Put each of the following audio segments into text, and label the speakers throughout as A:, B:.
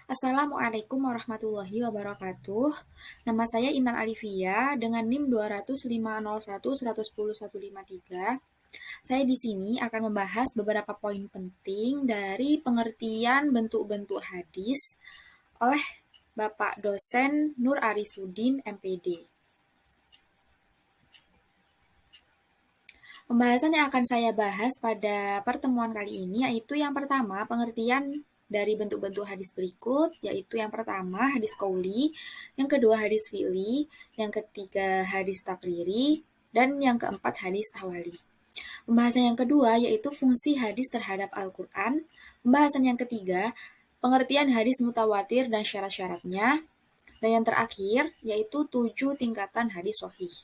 A: Assalamualaikum warahmatullahi wabarakatuh. Nama saya Intan Alifia dengan NIM 20050110103. Saya di sini akan membahas beberapa poin penting dari pengertian bentuk-bentuk hadis oleh Bapak dosen Nur Arifuddin MPD. Pembahasan yang akan saya bahas pada pertemuan kali ini yaitu yang pertama, pengertian dari bentuk-bentuk hadis berikut, yaitu yang pertama hadis qauli, yang kedua hadis fi'li, yang ketiga hadis takriri, dan yang keempat hadis ahwali. Pembahasan yang kedua yaitu fungsi hadis terhadap Al-Quran. Pembahasan yang ketiga, pengertian hadis mutawatir dan syarat-syaratnya. Dan yang terakhir yaitu 7 tingkatan hadis sahih.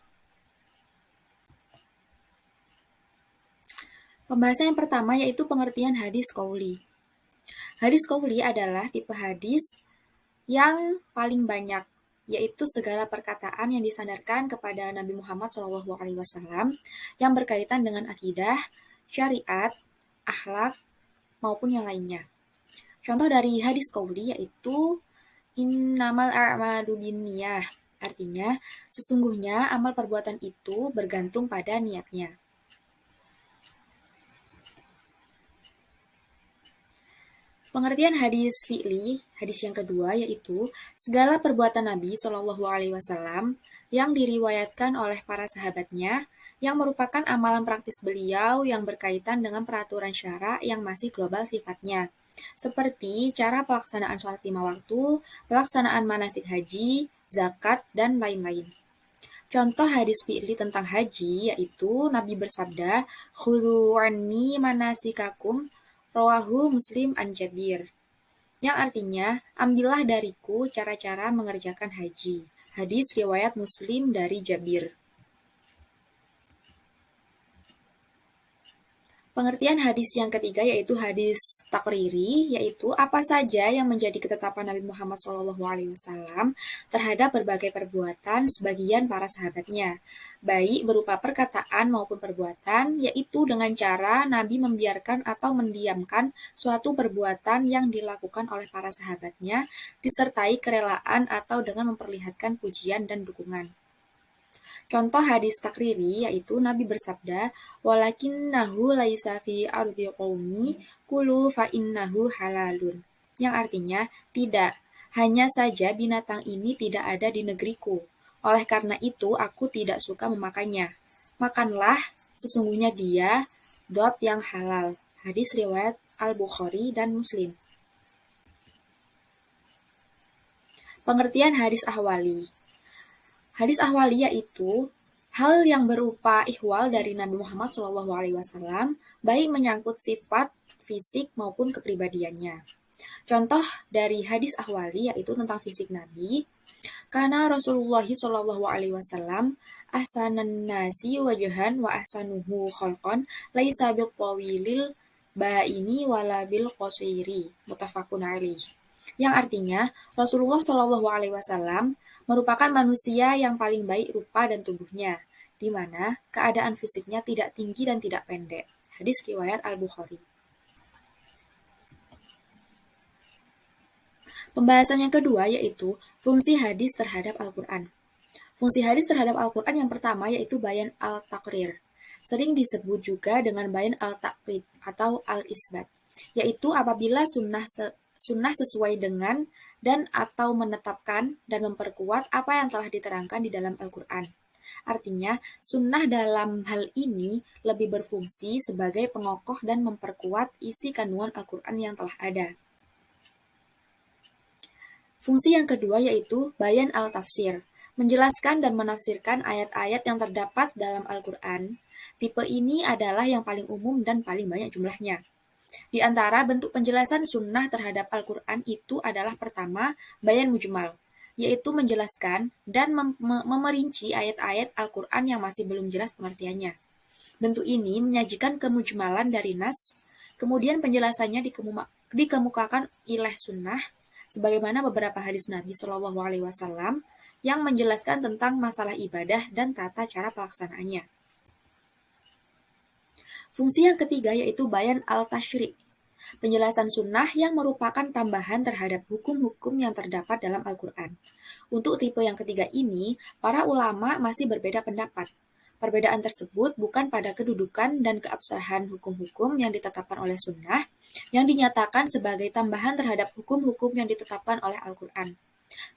A: Pembahasan yang pertama yaitu pengertian hadis qauli. Hadis qauli adalah tipe hadis yang paling banyak, yaitu segala perkataan yang disandarkan kepada Nabi Muhammad SAW yang berkaitan dengan akidah, syariat, akhlak, maupun yang lainnya. Contoh dari hadis qauli yaitu innamal a'malu binniyah, artinya sesungguhnya amal perbuatan itu bergantung pada niatnya. Pengertian hadis fi'li, hadis yang kedua yaitu segala perbuatan Nabi Shallallahu Alaihi Wasallam yang diriwayatkan oleh para sahabatnya yang merupakan amalan praktis beliau yang berkaitan dengan peraturan syara yang masih global sifatnya, seperti cara pelaksanaan sholat 5 waktu, pelaksanaan manasik haji, zakat, dan lain-lain. Contoh hadis fi'li tentang haji yaitu Nabi bersabda, "Khudhu anni manasikakum," rawahu Muslim an Jabir, yang artinya, ambillah dariku cara-cara mengerjakan haji. Hadis riwayat Muslim dari Jabir. Pengertian hadis yang ketiga yaitu hadis takriri, yaitu apa saja yang menjadi ketetapan Nabi Muhammad SAW terhadap berbagai perbuatan sebagian para sahabatnya, baik berupa perkataan maupun perbuatan, yaitu dengan cara Nabi membiarkan atau mendiamkan suatu perbuatan yang dilakukan oleh para sahabatnya, disertai kerelaan atau dengan memperlihatkan pujian dan dukungan. Contoh hadis takriri yaitu Nabi bersabda, "Walakinnahu laisa fi ardi qaumi kulu fa innahu halalun." Yang artinya, tidak, hanya saja binatang ini tidak ada di negeriku. Oleh karena itu, aku tidak suka memakannya. Makanlah, sesungguhnya dia yang halal. Hadis riwayat Al-Bukhari dan Muslim. Pengertian hadis ahwali. Hadis ahwali yaitu hal yang berupa ihwal dari Nabi Muhammad SAW, baik menyangkut sifat, fisik, maupun kepribadiannya. Contoh dari hadis ahwali yaitu tentang fisik Nabi, karena Rasulullah SAW ahsanan nasi wajhan wa ahsanuhu khalqan laisa bil tawilil ba'ini wala bil qasiri, muttafaqun alaih. Yang artinya, Rasulullah SAW merupakan manusia yang paling baik rupa dan tubuhnya, di mana keadaan fisiknya tidak tinggi dan tidak pendek. Hadis riwayat Al-Bukhari. Pembahasan yang kedua yaitu fungsi hadis terhadap Al-Quran. Fungsi hadis terhadap Al-Quran yang pertama yaitu bayan al-taqrir. Sering disebut juga dengan bayan al-taqid atau al-isbat, yaitu apabila sunnah sesuai dengan dan atau menetapkan dan memperkuat apa yang telah diterangkan di dalam Al-Quran. Artinya, sunnah dalam hal ini lebih berfungsi sebagai pengokoh dan memperkuat isi kandungan Al-Quran yang telah ada. Fungsi yang kedua yaitu bayan al-tafsir, menjelaskan dan menafsirkan ayat-ayat yang terdapat dalam Al-Quran. Tipe ini adalah yang paling umum dan paling banyak jumlahnya. Di antara bentuk penjelasan sunnah terhadap Al-Quran itu adalah pertama, bayan mujmal, yaitu menjelaskan dan memerinci ayat-ayat Al-Quran yang masih belum jelas pengertiannya. Bentuk ini menyajikan kemujmalan dari nas, kemudian penjelasannya dikemukakan oleh sunnah, sebagaimana beberapa hadis Nabi Shallallahu Alaihi Wasallam yang menjelaskan tentang masalah ibadah dan tata cara pelaksanaannya. Fungsi yang ketiga yaitu bayan al-tashri', Penjelasan sunnah yang merupakan tambahan terhadap hukum-hukum yang terdapat dalam Al-Quran. Untuk tipe yang ketiga ini, para ulama masih berbeda pendapat. Perbedaan tersebut bukan pada kedudukan dan keabsahan hukum-hukum yang ditetapkan oleh sunnah, yang dinyatakan sebagai tambahan terhadap hukum-hukum yang ditetapkan oleh Al-Quran,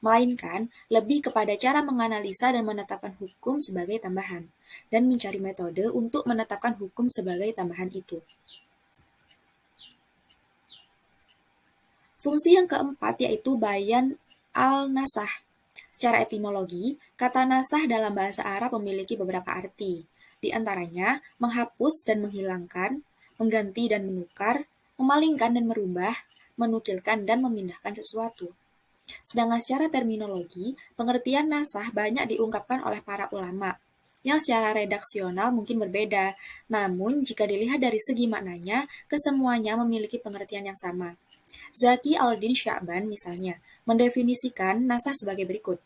A: melainkan lebih kepada cara menganalisa dan menetapkan hukum sebagai tambahan, dan mencari metode untuk menetapkan hukum sebagai tambahan itu. Fungsi yang keempat yaitu bayan al-nasah. Secara etimologi, kata nasah dalam bahasa Arab memiliki beberapa arti. Di antaranya, menghapus dan menghilangkan, mengganti dan menukar, memalingkan dan merubah, menukilkan dan memindahkan sesuatu. Sedangkan secara terminologi, pengertian nasah banyak diungkapkan oleh para ulama, yang secara redaksional mungkin berbeda, namun jika dilihat dari segi maknanya, kesemuanya memiliki pengertian yang sama. Zaki al-Din Sya'ban misalnya, mendefinisikan nasah sebagai berikut,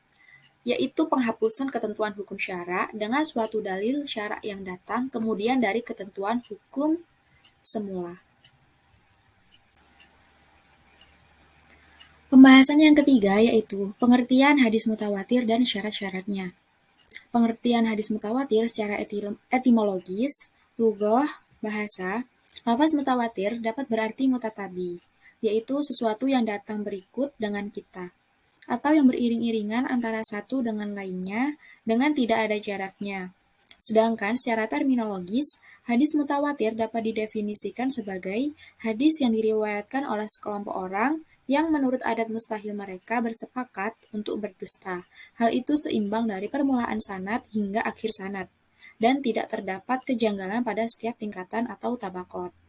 A: yaitu penghapusan ketentuan hukum syara dengan suatu dalil syara yang datang kemudian dari ketentuan hukum semula. Pembahasan yang ketiga yaitu pengertian hadis mutawatir dan syarat-syaratnya. Pengertian hadis mutawatir secara etimologis, lughah, bahasa, lafaz mutawatir dapat berarti mutatabi, yaitu sesuatu yang datang berikut dengan kita, atau yang beriring-iringan antara satu dengan lainnya dengan tidak ada jaraknya. Sedangkan secara terminologis, hadis mutawatir dapat didefinisikan sebagai hadis yang diriwayatkan oleh sekelompok orang yang menurut adat mustahil mereka bersepakat untuk berdusta. Hal itu seimbang dari permulaan sanad hingga akhir sanad, dan tidak terdapat kejanggalan pada setiap tingkatan atau tabaqat.